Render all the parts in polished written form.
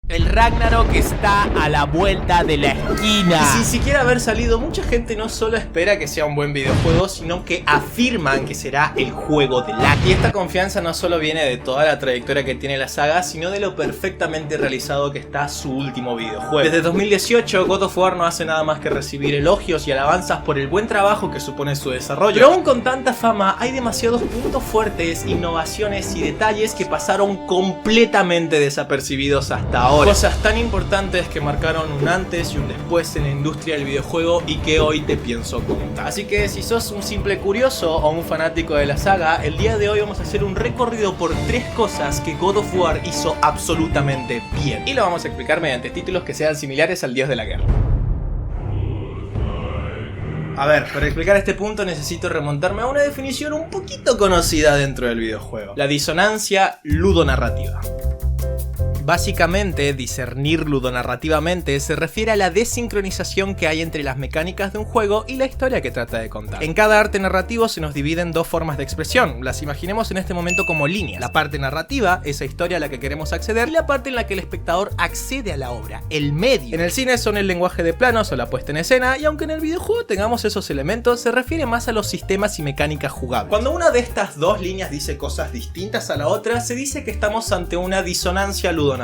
El Ragnarok está a la vuelta de la esquina. Y sin siquiera haber salido, mucha gente no solo espera que sea un buen videojuego, sino que afirman que será el juego del año. Y esta confianza no solo viene de toda la trayectoria que tiene la saga, sino de lo perfectamente realizado que está su último videojuego. Desde 2018, God of War no hace nada más que recibir elogios y alabanzas por el buen trabajo que supone su desarrollo. Pero aún con tanta fama, hay demasiados puntos fuertes, innovaciones y detalles que pasaron completamente desapercibidos hasta ahora. Cosas tan importantes que marcaron un antes y un después en la industria del videojuego y que hoy te pienso contar. Así que si sos un simple curioso o un fanático de la saga, el día de hoy vamos a hacer un recorrido por 3 cosas que God of War hizo absolutamente bien. Y lo vamos a explicar mediante títulos que sean similares al dios de la guerra. A ver, para explicar este punto necesito remontarme a una definición un poquito conocida dentro del videojuego: la disonancia ludonarrativa. Básicamente, discernir ludonarrativamente se refiere a la desincronización que hay entre las mecánicas de un juego y la historia que trata de contar. En cada arte narrativo se nos divide en 2 formas de expresión. Las imaginemos en este momento como líneas: la parte narrativa, esa historia a la que queremos acceder, y la parte en la que el espectador accede a la obra, el medio. En el cine son el lenguaje de planos o la puesta en escena, y aunque en el videojuego tengamos esos elementos, se refiere más a los sistemas y mecánicas jugables. Cuando una de estas 2 líneas dice cosas distintas a la otra, se dice que estamos ante una disonancia ludonarrativa.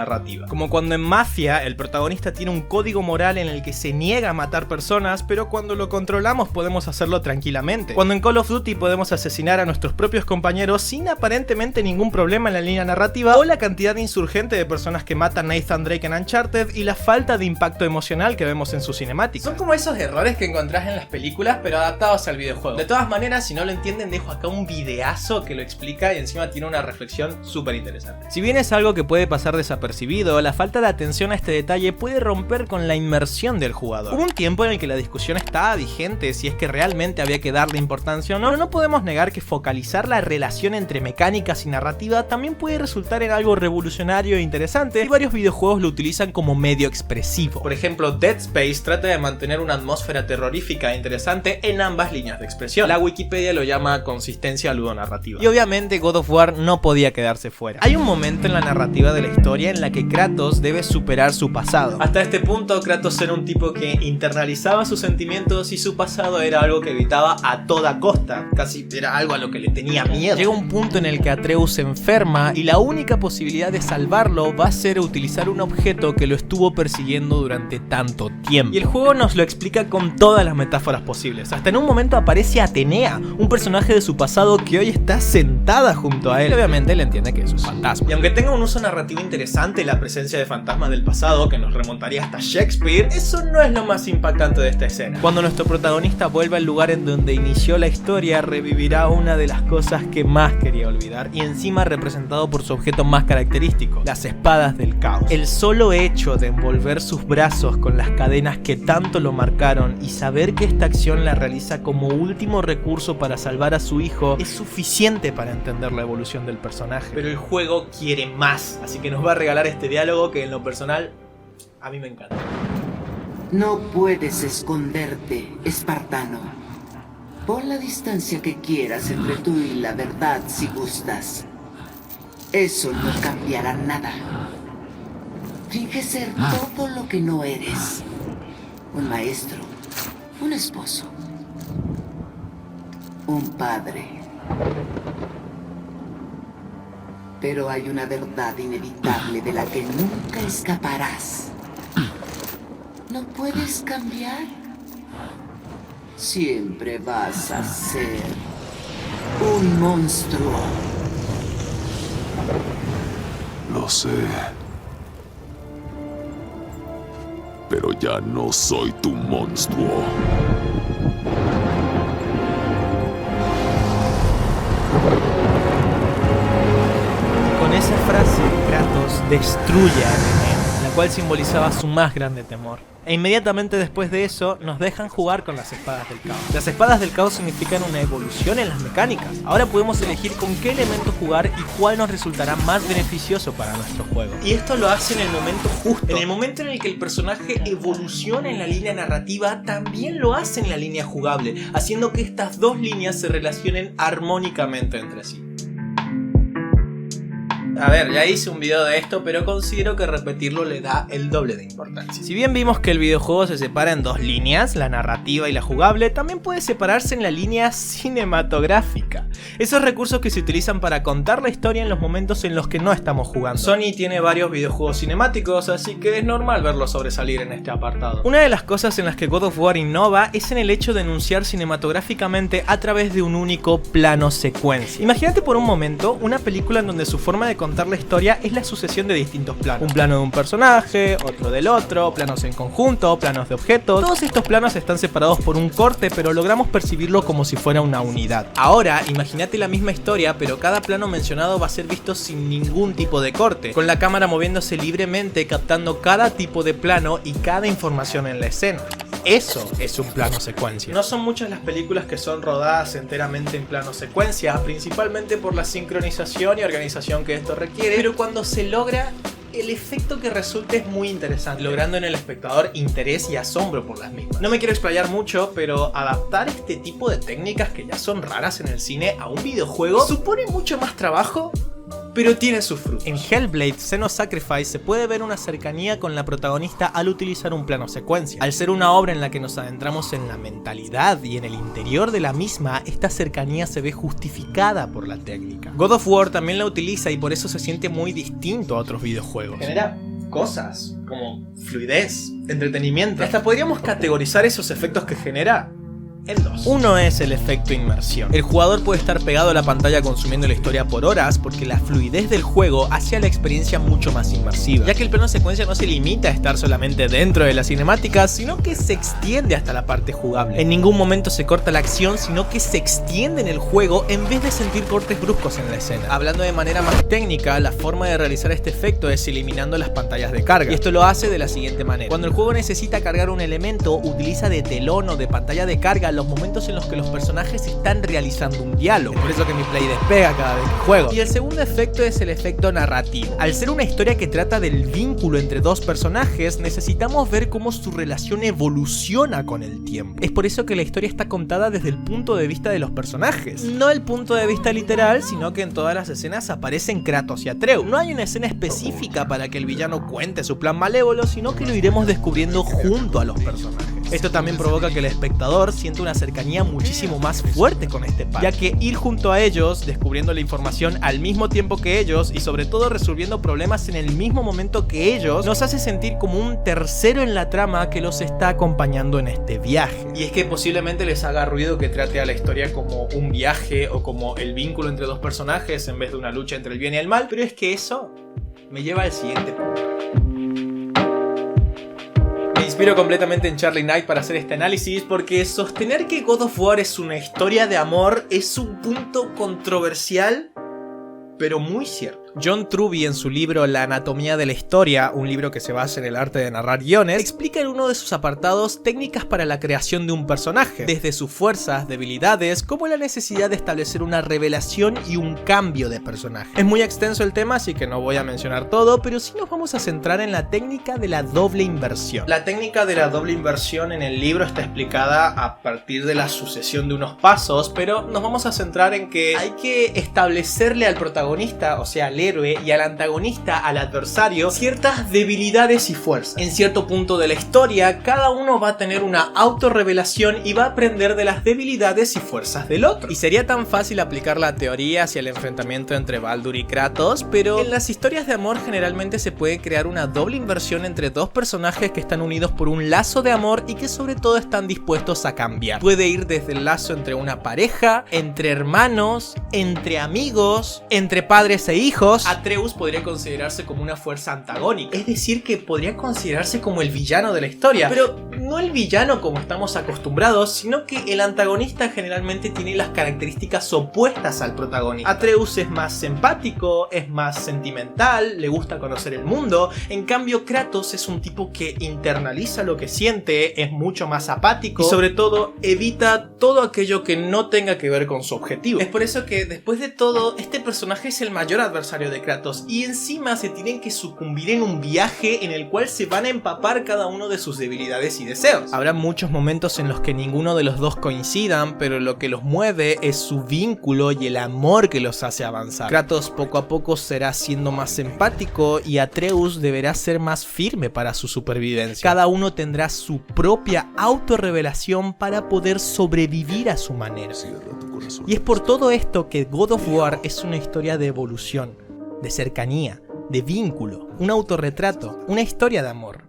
Como cuando en Mafia el protagonista tiene un código moral en el que se niega a matar personas, pero cuando lo controlamos podemos hacerlo tranquilamente. Cuando en Call of Duty podemos asesinar a nuestros propios compañeros sin aparentemente ningún problema en la línea narrativa, o la cantidad insurgente de personas que matan a Nathan Drake en Uncharted y la falta de impacto emocional que vemos en sus cinemáticas. Son como esos errores que encontrás en las películas pero adaptados al videojuego. De todas maneras, si no lo entienden, dejo acá un videazo que lo explica y encima tiene una reflexión súper interesante. Si bien es algo que puede pasar desapercibido, la falta de atención a este detalle puede romper con la inmersión del jugador. Hubo un tiempo en el que la discusión estaba vigente si es que realmente había que darle importancia o no. No podemos negar que focalizar la relación entre mecánicas y narrativa también puede resultar en algo revolucionario e interesante, y varios videojuegos lo utilizan como medio expresivo. Por ejemplo, Dead Space trata de mantener una atmósfera terrorífica e interesante en ambas líneas de expresión. La Wikipedia lo llama consistencia ludonarrativa. Y obviamente God of War no podía quedarse fuera. Hay un momento en la narrativa de la historia en la que Kratos debe superar su pasado. Hasta este punto, Kratos era un tipo que internalizaba sus sentimientos y su pasado era algo que evitaba a toda costa. Casi era algo a lo que le tenía miedo. Llega un punto en el que Atreus se enferma y la única posibilidad de salvarlo va a ser utilizar un objeto que lo estuvo persiguiendo durante tanto tiempo. Y el juego nos lo explica con todas las metáforas posibles. Hasta en un momento aparece Atenea, un personaje de su pasado que hoy está sentada junto a él. Y obviamente él entiende que eso es fantasma. Y aunque tenga un uso narrativo interesante la presencia de fantasmas del pasado que nos remontaría hasta Shakespeare, eso no es lo más impactante de esta escena. Cuando nuestro protagonista vuelva al lugar en donde inició la historia, revivirá una de las cosas que más quería olvidar, y encima representado por su objeto más característico: las espadas del caos. El solo hecho de envolver sus brazos con las cadenas que tanto lo marcaron y saber que esta acción la realiza como último recurso para salvar a su hijo es suficiente para entender la evolución del personaje. Pero el juego quiere más, así que nos va a regalar este diálogo que en lo personal a mí me encanta. No puedes esconderte, espartano. Pon la distancia que quieras entre tú y la verdad si gustas. Eso no cambiará nada. Finge ser todo lo que no eres. Un maestro, un esposo, un padre. Pero hay una verdad inevitable de la que nunca escaparás. ¿No puedes cambiar? Siempre vas a ser un monstruo. Lo sé. Pero ya no soy tu monstruo. Con esa frase, Kratos destruye a Atenea, la cual simbolizaba su más grande temor. E inmediatamente después de eso, nos dejan jugar con las espadas del caos. Las espadas del caos significan una evolución en las mecánicas. Ahora podemos elegir con qué elemento jugar y cuál nos resultará más beneficioso para nuestro juego. Y esto lo hace en el momento justo. En el momento en el que el personaje evoluciona en la línea narrativa, también lo hace en la línea jugable, haciendo que estas 2 líneas se relacionen armónicamente entre sí. A ver, ya hice un video de esto, pero considero que repetirlo le da el doble de importancia. Si bien vimos que el videojuego se separa en dos líneas, la narrativa y la jugable, también puede separarse en la línea cinematográfica. Esos recursos que se utilizan para contar la historia en los momentos en los que no estamos jugando. Sony tiene varios videojuegos cinemáticos, así que es normal verlos sobresalir en este apartado. Una de las cosas en las que God of War innova es en el hecho de enunciar cinematográficamente a través de un único plano secuencia. Imagínate por un momento una película en donde su forma de contar la historia es la sucesión de distintos planos. Un plano de un personaje, otro del otro, planos en conjunto, planos de objetos. Todos estos planos están separados por un corte, pero logramos percibirlo como si fuera una unidad. Ahora, imagínate la misma historia, pero cada plano mencionado va a ser visto sin ningún tipo de corte, con la cámara moviéndose libremente, captando cada tipo de plano y cada información en la escena. Eso es un plano secuencia. No son muchas las películas que son rodadas enteramente en plano secuencia, principalmente por la sincronización y organización que esto requiere, pero cuando se logra, el efecto que resulta es muy interesante, logrando en el espectador interés y asombro por las mismas. No me quiero explayar mucho, pero adaptar este tipo de técnicas que ya son raras en el cine a un videojuego supone mucho más trabajo, pero tiene sus frutos. En Hellblade: Senua's Sacrifice se puede ver una cercanía con la protagonista al utilizar un plano secuencia. Al ser una obra en la que nos adentramos en la mentalidad y en el interior de la misma, esta cercanía se ve justificada por la técnica. God of War también la utiliza y por eso se siente muy distinto a otros videojuegos. Genera cosas como fluidez, entretenimiento. Hasta podríamos categorizar esos efectos que genera en dos. Uno es el efecto inmersión. El jugador puede estar pegado a la pantalla consumiendo la historia por horas porque la fluidez del juego hace a la experiencia mucho más inmersiva, ya que el plano secuencia no se limita a estar solamente dentro de las cinemáticas, sino que se extiende hasta la parte jugable. En ningún momento se corta la acción, sino que se extiende en el juego en vez de sentir cortes bruscos en la escena. Hablando de manera más técnica, la forma de realizar este efecto es eliminando las pantallas de carga, y esto lo hace de la siguiente manera. Cuando el juego necesita cargar un elemento, utiliza de telón o de pantalla de carga los momentos en los que los personajes están realizando un diálogo. Por eso que mi play despega cada vez que juego. Y el segundo efecto es el efecto narrativo. Al ser una historia que trata del vínculo entre dos personajes, necesitamos ver cómo su relación evoluciona con el tiempo. Es por eso que la historia está contada desde el punto de vista de los personajes. No el punto de vista literal, sino que en todas las escenas aparecen Kratos y Atreus. No hay una escena específica para que el villano cuente su plan malévolo, sino que lo iremos descubriendo junto a los personajes. Esto también provoca que el espectador sienta una cercanía muchísimo más fuerte con este par, ya que ir junto a ellos, descubriendo la información al mismo tiempo que ellos y sobre todo resolviendo problemas en el mismo momento que ellos, nos hace sentir como un tercero en la trama que los está acompañando en este viaje. Y es que posiblemente les haga ruido que trate a la historia como un viaje o como el vínculo entre dos personajes en vez de una lucha entre el bien y el mal, pero es que eso me lleva al siguiente punto. Me inspiro completamente en Charlie Knight para hacer este análisis porque sostener que God of War es una historia de amor es un punto controversial, pero muy cierto. John Truby, en su libro La anatomía de la historia, un libro que se basa en el arte de narrar guiones, explica en uno de sus apartados técnicas para la creación de un personaje, desde sus fuerzas, debilidades, como la necesidad de establecer una revelación y un cambio de personaje. Es muy extenso el tema, así que no voy a mencionar todo, pero sí nos vamos a centrar en la técnica de la doble inversión. La técnica de la doble inversión en el libro está explicada a partir de la sucesión de unos pasos, pero nos vamos a centrar en que hay que establecerle al protagonista, o sea, al héroe, y al antagonista, al adversario, ciertas debilidades y fuerzas. En cierto punto de la historia, cada uno va a tener una autorrevelación y va a aprender de las debilidades y fuerzas del otro. Y sería tan fácil aplicar la teoría hacia el enfrentamiento entre Baldur y Kratos, pero en las historias de amor generalmente se puede crear una doble inversión entre dos personajes que están unidos por un lazo de amor y que sobre todo están dispuestos a cambiar. Puede ir desde el lazo entre una pareja, entre hermanos, entre amigos, entre padres e hijos. Atreus podría considerarse como una fuerza antagónica, es decir, que podría considerarse como el villano de la historia, pero no el villano como estamos acostumbrados, sino que el antagonista generalmente tiene las características opuestas al protagonista. Atreus es más empático, es más sentimental, le gusta conocer el mundo. En cambio, Kratos es un tipo que internaliza lo que siente, es mucho más apático y sobre todo evita todo aquello que no tenga que ver con su objetivo. Es por eso que después de todo, este personaje es el mayor adversario desarrollo de Kratos y encima se tienen que sucumbir en un viaje en el cual se van a empapar cada uno de sus debilidades y deseos. Habrá muchos momentos en los que ninguno de los dos coincidan, pero lo que los mueve es su vínculo y el amor que los hace avanzar. Kratos poco a poco será siendo más empático y Atreus deberá ser más firme para su supervivencia. Cada uno tendrá su propia autorrevelación para poder sobrevivir a su manera. Y es por todo esto que God of War es una historia de evolución, de cercanía, de vínculo, un autorretrato, una historia de amor.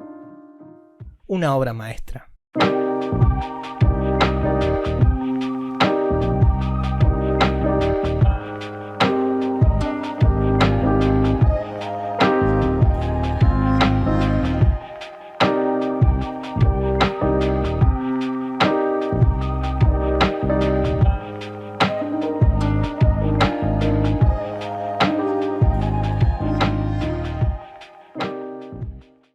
Una obra maestra.